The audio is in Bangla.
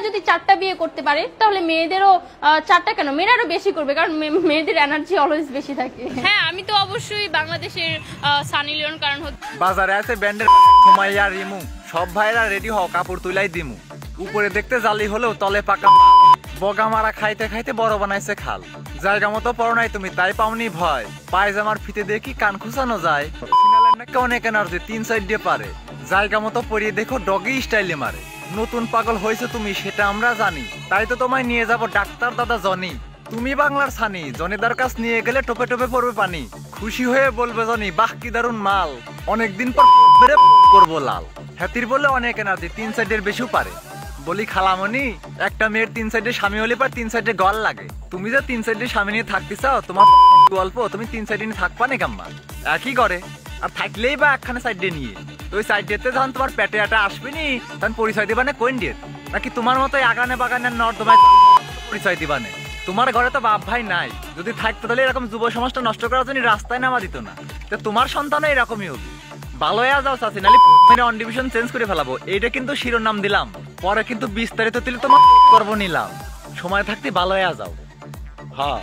যদি 4টা বিয়ে করতে পারে তাহলে মেয়েদেরও 4টা কেন, মেয়েরা আরো বেশি করবে, কারণ মেয়েদের এনার্জি অলওয়েজ বেশি থাকে। হ্যাঁ, আমি তো অবশ্যই বাংলাদেশের সানি লিওন, কারণ বাজারে আছে ব্যান্ডের হুমাইয়া রিমু, সব ভাইরা রেডি হও, কাপড় তুলাই দিমু। উপরে দেখতে জালি হলেও তলে পাকা মাল, বগা মারা খাইতে খাইতে বড় বানাইছে খাল। জায়গা মতো পড়ো নাই তুমি, তাই পাওনি ভয়, পায়জামার ফিতে দেখি কান খুসানো যায়। সিনালের নাকি অনেক এনার্জি, 3 সাইড দিয়ে পারে, জায়গা মতো পরিয়ে দেখো ডগি স্টাইলে মারে। নতুন পাগল হয়েছে তুমি সেটা আমরা জানি, তাই তো তোমায় নিয়ে যাব ডাক্তার দাদা জনি। তুমি বাংলার সানি, জনিদার কাছ নিয়ে গেলে টোপে টোপে পড়বে পানি। খুশি হয়ে বলবে জনি, বাহ কি দারুন মাল, অনেকদিন পর বেড়ে করবো লাল। হ্যাতির বলে অনেক এনার্জি, 3 সাইডের বেশিও পারে। বলি খালামনি, একটা মেয়ের 3 সাইডে স্বামী হলে পর 3 সাইডে গল লাগে। তুমি যে 3 সাইডে স্বামী নিয়ে থাকতে চাও, তোমার গল্প, তুমি 3 সাইডে নিয়ে থাকবা না কাম্মা, একই করে। আর থাকলেই বা একখানে সাইডে নিয়ে, তো ওই সাইড ডেতে যখন তোমার পেটে আটা আসবে নি, তখন পরিচয় দিবা না কোন ডেট, নাকি তোমার মতো আগানে বাগানের নর্দমায় পরিচয় দিবা না? তোমার ঘরে তো বাপ ভাই নাই, যদি থাকতো তাহলে এরকম যুব সমাজটা নষ্ট করার জন্য রাস্তায় নামা দিত না। তো তোমার সন্তানও এরকমই হবে। ভালো হয়ে যাও চাচি, নাহলে অন ডিভিশন চেঞ্জ করে ফেলাবো। এইটা কিন্তু শিরোনাম দিলাম, পরে কিন্তু বিস্তারিত দিলে তোমার করবো নিলাম। সময় থাকতে ভালো হয়ে যাও। হ্যাঁ।